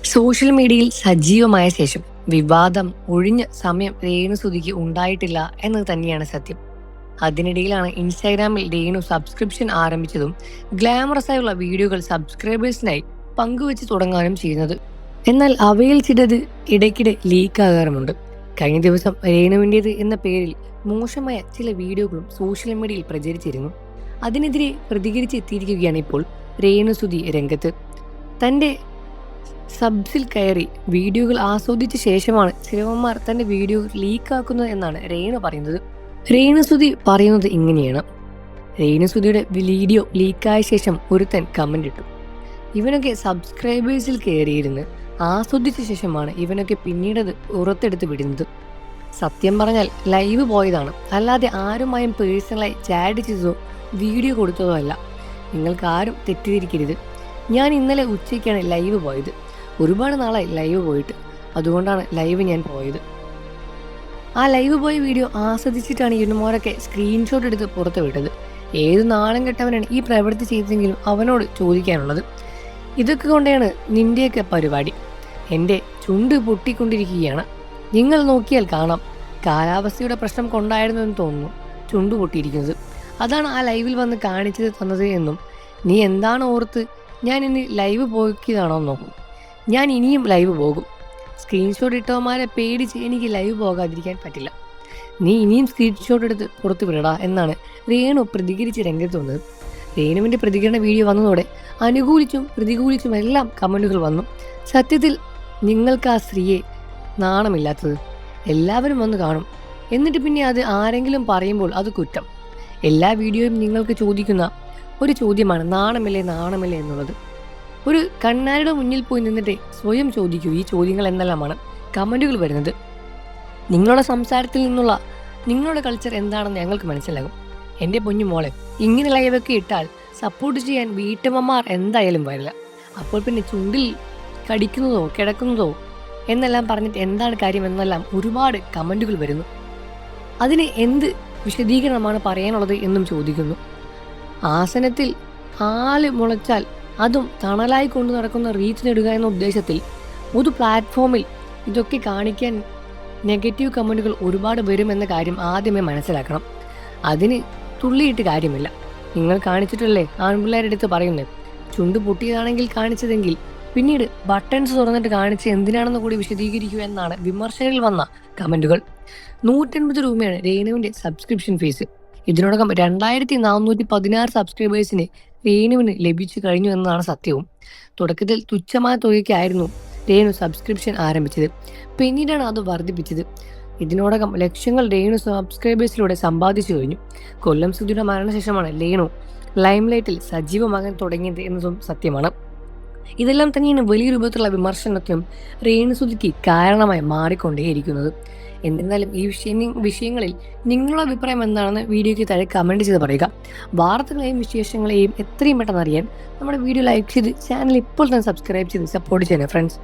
Social മീഡിയയിൽ സജീവമായ ശേഷം വിവാദം ഒഴിഞ്ഞ സമയം രേണുസുതിക്ക് ഉണ്ടായിട്ടില്ല എന്നത് തന്നെയാണ് സത്യം. അതിനിടയിലാണ് ഇൻസ്റ്റാഗ്രാമിൽ രേണു സബ്സ്ക്രിപ്ഷൻ ആരംഭിച്ചതും ഗ്ലാമറസ് ആയുള്ള വീഡിയോകൾ സബ്സ്ക്രൈബേഴ്സിനായി പങ്കുവെച്ച് തുടങ്ങാനും ചെയ്യുന്നത്. എന്നാൽ അവയിൽ ചിലത് ഇടയ്ക്കിടെ ലീക്ക് ആകാറുമുണ്ട്. കഴിഞ്ഞ ദിവസം രേണുവിൻ്റേത് എന്ന പേരിൽ മോശമായ ചില വീഡിയോകളും സോഷ്യൽ മീഡിയയിൽ പ്രചരിച്ചിരുന്നു. അതിനെതിരെ പ്രതികരിച്ചെത്തിയിരിക്കുകയാണ് ഇപ്പോൾ രേണുസുതി രംഗത്ത്. തൻ്റെ സബ്സിൽ കയറി വീഡിയോകൾ ആസ്വദിച്ച ശേഷമാണ് ചിലവന്മാർ തന്റെ വീഡിയോ ലീക്കാക്കുന്നത് എന്നാണ് രേണു പറയുന്നത്. രേണുസുതി പറയുന്നത് ഇങ്ങനെയാണ്: രേണുസുതിയുടെ വീഡിയോ ലീക്കായ ശേഷം ഒരുത്തൻ കമന്റ് ഇട്ടു, ഇവനൊക്കെ സബ്സ്ക്രൈബേഴ്സിൽ കയറിയിരുന്ന് ആസ്വദിച്ച ശേഷമാണ് ഇവനൊക്കെ പിന്നീടത് പുറത്തെടുത്ത് വിടുന്നത്. സത്യം പറഞ്ഞാൽ ലൈവ് പോയതാണ്, അല്ലാതെ ആരുമായും പേഴ്സണലായി ചാറ്റ് ചെയ്തതോ വീഡിയോ കൊടുത്തതോ അല്ല. നിങ്ങൾക്ക് ആരും തെറ്റിദ്ധരിക്കരുത്. ഞാൻ ഇന്നലെ ഉച്ചയ്ക്കാണ് ലൈവ് പോയത്. ഒരുപാട് നാളായി ലൈവ് പോയിട്ട്, അതുകൊണ്ടാണ് ലൈവ് ഞാൻ പോയത്. ആ ലൈവ് പോയ വീഡിയോ ആസ്വദിച്ചിട്ടാണ് ഇവന്മാരൊക്കെ സ്ക്രീൻഷോട്ട് എടുത്ത് പുറത്ത് വിട്ടത്. ഏത് നാളം കെട്ടവനാണ് ഈ പ്രവൃത്തി ചെയ്തെങ്കിലും അവനോട് ചോദിക്കാനുള്ളത്. ഇതൊക്കെ കൊണ്ടാണ് നിന്റെയൊക്കെ പരിപാടി. എൻ്റെ ചുണ്ട് പൊട്ടിക്കൊണ്ടിരിക്കുകയാണ്. നിങ്ങൾ നോക്കിയാൽ കാണാം, കാലാവസ്ഥയുടെ പ്രശ്നം കൊണ്ടായിരുന്നു എന്ന് തോന്നുന്നു ചുണ്ട് പൊട്ടിയിരിക്കുന്നത്. അതാണ് ആ ലൈവിൽ വന്ന് കാണിച്ചത് തന്നത് എന്നും നീ എന്താണ് ഓർത്ത് ഞാൻ ഇനി ലൈവ് പോക്കിയതാണോ നോക്കും. ഞാൻ ഇനിയും ലൈവ് പോകും. സ്ക്രീൻഷോട്ട് ഇട്ടവന്മാരെ പേടിച്ച് എനിക്ക് ലൈവ് പോകാതിരിക്കാൻ പറ്റില്ല. നീ ഇനിയും സ്ക്രീൻഷോട്ട് എടുത്ത് പുറത്ത് വിടടാ എന്നാണ് രേണു പ്രതികരിച്ച് രംഗത്ത് വന്നത്. രേണുവിൻ്റെ പ്രതികരണ വീഡിയോ വന്നതോടെ അനുകൂലിച്ചും പ്രതികൂലിച്ചും എല്ലാം കമൻറ്റുകൾ വന്നു. സത്യത്തിൽ നിങ്ങൾക്ക് ആ സ്ത്രീയെ നാണമില്ലാത്തത്. എല്ലാവരും വന്ന് കാണും, എന്നിട്ട് പിന്നെ അത് ആരെങ്കിലും പറയുമ്പോൾ അത് കുറ്റം. എല്ലാ വീഡിയോയും നിങ്ങൾക്ക് ചോദിക്കുന്ന ഒരു ചോദ്യമാണ് നാണമില്ലേ നാണമില്ലേ എന്നുള്ളത്. ഒരു കണ്ണാടിയുടെ മുന്നിൽ പോയി നിന്നിട്ട് സ്വയം ചോദിക്കൂ ഈ ചോദ്യങ്ങൾ എന്നെല്ലാമാണ് കമൻറ്റുകൾ വരുന്നത്. നിങ്ങളുടെ സംസാരത്തിൽ നിന്നുള്ള നിങ്ങളുടെ കൾച്ചർ എന്താണെന്ന് ഞങ്ങൾക്ക് മനസ്സിലാകും. എൻ്റെ പൊന്നു മോളെ, ഇങ്ങനെ ലൈവൊക്കെ ഇട്ടാൽ സപ്പോർട്ട് ചെയ്യാൻ വീട്ടമ്മമാർ എന്തായാലും വരില്ല. അപ്പോൾ പിന്നെ ചുണ്ടിൽ കടിക്കുന്നതോ കിടക്കുന്നതോ എന്നെല്ലാം പറഞ്ഞിട്ട് എന്താണ് കാര്യം എന്നെല്ലാം ഒരുപാട് കമൻറ്റുകൾ വരുന്നു. അതിന് എന്ത് വിശദീകരണമാണ് പറയാനുള്ളത് എന്നും ചോദിക്കുന്നു. ആസനത്തിൽ ആല് മുളച്ചാൽ അതും തണലായി കൊണ്ടു നടക്കുന്ന റീച്ച് നേടുക എന്ന ഉദ്ദേശത്തിൽ ഒരു പ്ലാറ്റ്ഫോമിൽ ഇതൊക്കെ കാണിക്കാൻ നെഗറ്റീവ് കമൻറ്റുകൾ ഒരുപാട് വരുമെന്ന കാര്യം ആദ്യമേ മനസ്സിലാക്കണം. അതിന് തുള്ളിയിട്ട് കാര്യമില്ല. നിങ്ങൾ കാണിച്ചിട്ടല്ലേ ആൺപിള്ളേരുടെ അടുത്ത് പറയുന്നത്. ചുണ്ട് പൊട്ടിയതാണെങ്കിൽ കാണിച്ചതെങ്കിൽ പിന്നീട് ബട്ടൺസ് തുറന്നിട്ട് കാണിച്ച് എന്തിനാണെന്ന് കൂടി വിശദീകരിക്കുക എന്നാണ് വിമർശകരിൽ വന്ന കമൻറ്റുകൾ. 150 രൂപയാണ് രേണുവിൻ്റെ സബ്സ്ക്രിപ്ഷൻ ഫീസ്. ഇതിനോടകം 2416 സബ്സ്ക്രൈബേഴ്സിന് രേണുവിന് ലഭിച്ചു കഴിഞ്ഞു എന്നതാണ് സത്യവും. തുടക്കത്തിൽ തുച്ഛമായ തുകയ്ക്കായിരുന്നു രേണു സബ്സ്ക്രിപ്ഷൻ ആരംഭിച്ചത്. പിന്നീടാണ് അത് വർദ്ധിപ്പിച്ചത്. ഇതിനോടകം ലക്ഷങ്ങൾ രേണു സബ്സ്ക്രൈബേഴ്സിലൂടെ സമ്പാദിച്ചു കഴിഞ്ഞു. കൊല്ലം സുധിയുടെ മരണശേഷമാണ് രേണു ലൈംലൈറ്റിൽ സജീവമാകാൻ തുടങ്ങിയത് എന്നതും സത്യമാണ്. ഇതെല്ലാം തന്നെയാണ് വലിയ രൂപത്തിലുള്ള വിമർശനത്തിനും രേണുസുതിക്ക് കാരണമായി മാറിക്കൊണ്ടേയിരിക്കുന്നത്. എന്നിരുന്നാലും ഈ വിഷയങ്ങളിൽ നിങ്ങളുടെ അഭിപ്രായം എന്താണെന്ന് വീഡിയോയ്ക്ക് താഴെ കമൻറ്റ് ചെയ്ത് പറയുക. വാർത്തകളെയും വിശേഷങ്ങളെയും എത്രയും പെട്ടെന്ന് അറിയാൻ നമ്മുടെ വീഡിയോ ലൈക്ക് ചെയ്ത് ചാനൽ ഇപ്പോൾ തന്നെ സബ്സ്ക്രൈബ് ചെയ്ത് സപ്പോർട്ട് ചെയ്യണം ഫ്രണ്ട്സ്.